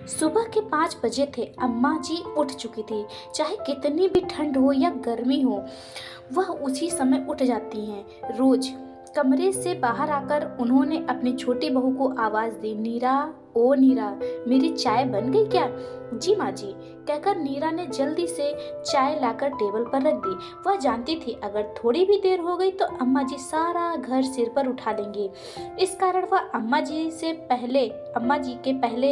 सुबह के 5 बजे थे। अम्मा जी उठ चुकी थी। चाहे कितनी भी ठंड हो या गर्मी हो, वह उसी समय उठ जाती हैं रोज। कमरे से बाहर आकर उन्होंने अपनी छोटी बहू को आवाज दी, नीरा, ओ नीरा, मेरी चाय बन गई क्या? जी माँ जी, कहकर नीरा ने जल्दी से चाय लाकर टेबल पर रख दी। वह जानती थी अगर थोड़ी भी देर हो गई तो अम्मा जी सारा घर सिर पर उठा लेंगी। इस कारण वह अम्मा जी के पहले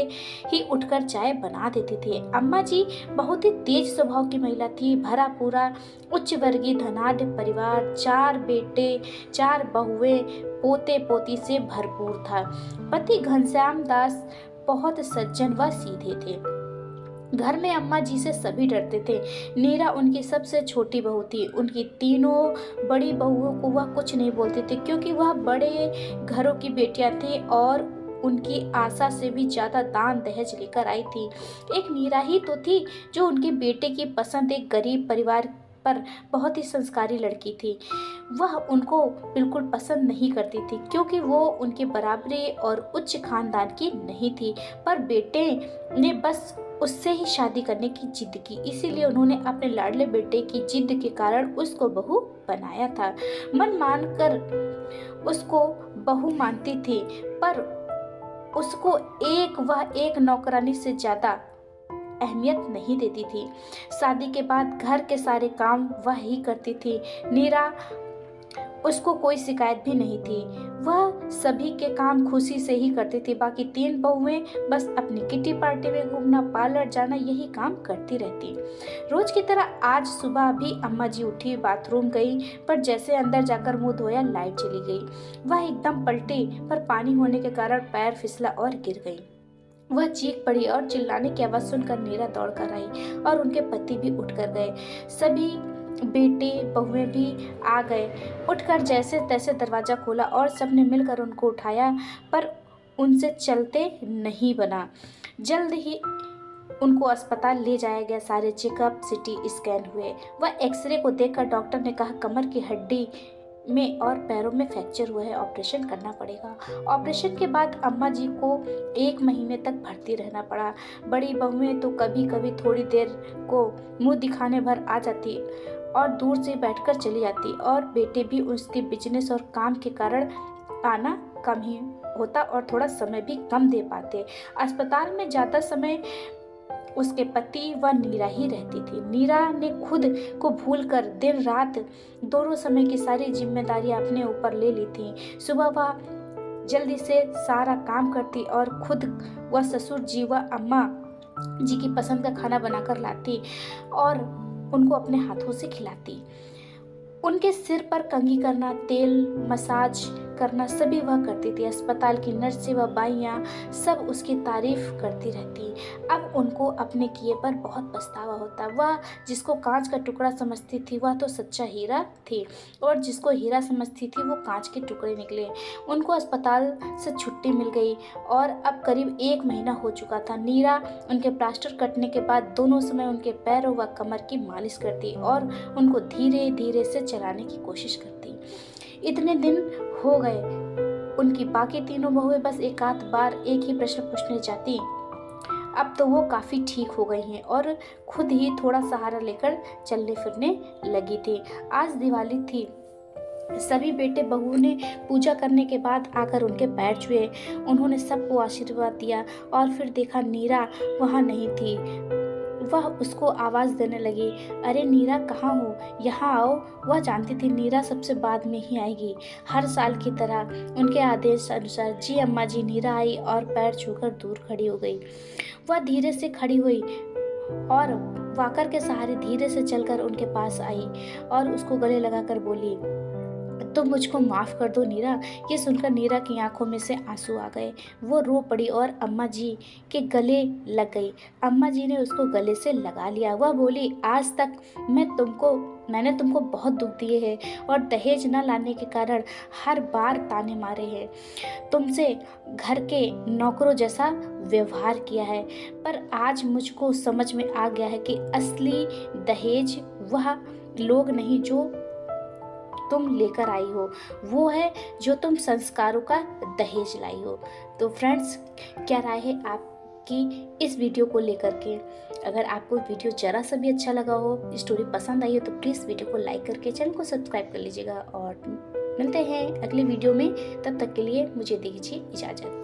ही उठकर चाय बना देती थी। अम्मा जी बहुत ही तेज स्वभाव की महिला थी। भरा पूरा उच्च वर्गीय धनाढ्य परिवार, 4 बेटे, 4 बहुएं, पोते पोती से भरपूर था। पति घनश्याम दास बहुत सज्जन व सीधे थे। घर में अम्मा जी से सभी डरते थे। नीरा उनकी सबसे छोटी बहू थी। उनकी तीनों बड़ी बहुओं को वह कुछ नहीं बोलती थी, क्योंकि वह बड़े घरों की बेटियां थी और उनकी आशा से भी ज्यादा दान दहेज लेकर आई थी। एक नीरा ही तो थी जो उनके बेटे की पसंद एक गरीब परिवार पर बहुत ही संस्कारी लड़की थी। वह उनको बिल्कुल पसंद नहीं करती थी, क्योंकि वो उनके बराबरी और उच्च खानदान की नहीं थी। पर बेटे ने बस उससे ही शादी करने की जिद की, इसीलिए उन्होंने अपने लाडले बेटे की जिद के कारण उसको बहू बनाया था। मन मानकर उसको बहू मानती थी, पर उसको वह एक नौकरानी से ज्यादा अहमियत नहीं देती थी। शादी के बाद घर के सारे काम वह ही करती थी। नीरा उसको कोई शिकायत भी नहीं थी। वह सभी के काम खुशी से ही करती थी। बाकी 3 बहुएं बस अपनी किटी पार्टी में घूमना, पार्लर जाना, यही काम करती रहती। रोज की तरह आज सुबह भी अम्मा जी उठी, बाथरूम गई, पर जैसे अंदर जाकर मुंह धोया लाइट चली गई। वह एकदम पलटी, पर पानी होने के कारण पैर फिसला और गिर गई। वह चीख पड़ी और चिल्लाने की आवाज सुनकर नीरा दौड़ कर आई और उनके पति भी उठकर गए। सभी बेटे बहुएं भी आ गए। उठकर जैसे तैसे दरवाजा खोला और सबने मिलकर उनको उठाया, पर उनसे चलते नहीं बना। जल्द ही उनको अस्पताल ले जाया गया। सारे चेकअप, सिटी स्कैन हुए। वह एक्सरे को देखकर डॉक्टर ने कहा कमर की हड्डी में और पैरों में फ्रैक्चर हुआ है, ऑपरेशन करना पड़ेगा। ऑपरेशन के बाद अम्मा जी को 1 महीने तक भर्ती रहना पड़ा। बड़ी बहुएं तो कभी कभी थोड़ी देर को मुंह दिखाने भर आ जाती और दूर से बैठकर चली जाती, और बेटे भी उसके बिजनेस और काम के कारण आना कम ही होता और थोड़ा समय भी कम दे पाते। अस्पताल में ज़्यादा समय उसके पति व नीरा ही रहती थी। नीरा ने खुद को भूलकर दिन रात दोनों समय की सारी जिम्मेदारियां अपने ऊपर ले ली थी। सुबह वह जल्दी से सारा काम करती और खुद वह ससुर जी व अम्मा जी की पसंद का खाना बनाकर लाती और उनको अपने हाथों से खिलाती। उनके सिर पर कंघी करना, तेल मसाज करना सभी वह करती थी। अस्पताल की नर्सें व बाइयां सब उसकी तारीफ करती रहती। अब उनको अपने किए पर बहुत पछतावा होता। वह जिसको कांच का टुकड़ा समझती थी वह तो सच्चा हीरा थी, और जिसको हीरा समझती थी वो कांच के टुकड़े निकले। उनको अस्पताल से छुट्टी मिल गई और अब करीब 1 महीना हो चुका था। नीरा उनके प्लास्टर कटने के बाद दोनों समय उनके पैरों व कमर की मालिश करती और उनको धीरे धीरे से चलाने की कोशिश करती। इतने दिन हो गए, उनकी बाकी तीनों बहुएं बस एक आध बार एक ही प्रश्न पूछने जाती। अब तो वो काफी ठीक हो गई हैं और खुद ही थोड़ा सहारा लेकर चलने फिरने लगी थी। आज दिवाली थी। सभी बेटे बहुओं ने पूजा करने के बाद आकर उनके पैर छुए। उन्होंने सबको आशीर्वाद दिया और फिर देखा नीरा वहां नहीं थी। वह उसको आवाज देने लगी, अरे नीरा कहाँ हो, यहाँ आओ। वह जानती थी नीरा सबसे बाद में ही आएगी। हर साल की तरह उनके आदेश अनुसार जी अम्मा जी नीरा आई और पैर छूकर दूर खड़ी हो गई। वह धीरे से खड़ी हुई और वाकर के सहारे धीरे से चलकर उनके पास आई और उसको गले लगाकर बोली, तुम मुझको माफ कर दो नीरा। ये सुनकर नीरा की आंखों में से आंसू आ गए। वो रो पड़ी और अम्मा जी के गले लग गई। अम्मा जी ने उसको गले से लगा लिया। वह बोली, आज तक मैंने तुमको बहुत दुख दिए हैं और दहेज न लाने के कारण हर बार ताने मारे हैं, तुमसे घर के नौकरों जैसा व्यवहार किया है, पर आज मुझको समझ में आ गया है कि असली दहेज वह लोग नहीं जो तुम लेकर आई हो, वो है जो तुम संस्कारों का दहेज लाई हो। तो फ्रेंड्स, क्या राय है आपकी? कि इस वीडियो को लेकर के अगर आपको वीडियो ज़रा सा भी अच्छा लगा हो, स्टोरी पसंद आई हो, तो प्लीज़ वीडियो को लाइक करके चैनल को सब्सक्राइब कर लीजिएगा। और मिलते हैं अगले वीडियो में, तब तक के लिए मुझे दीजिए इजाज़त।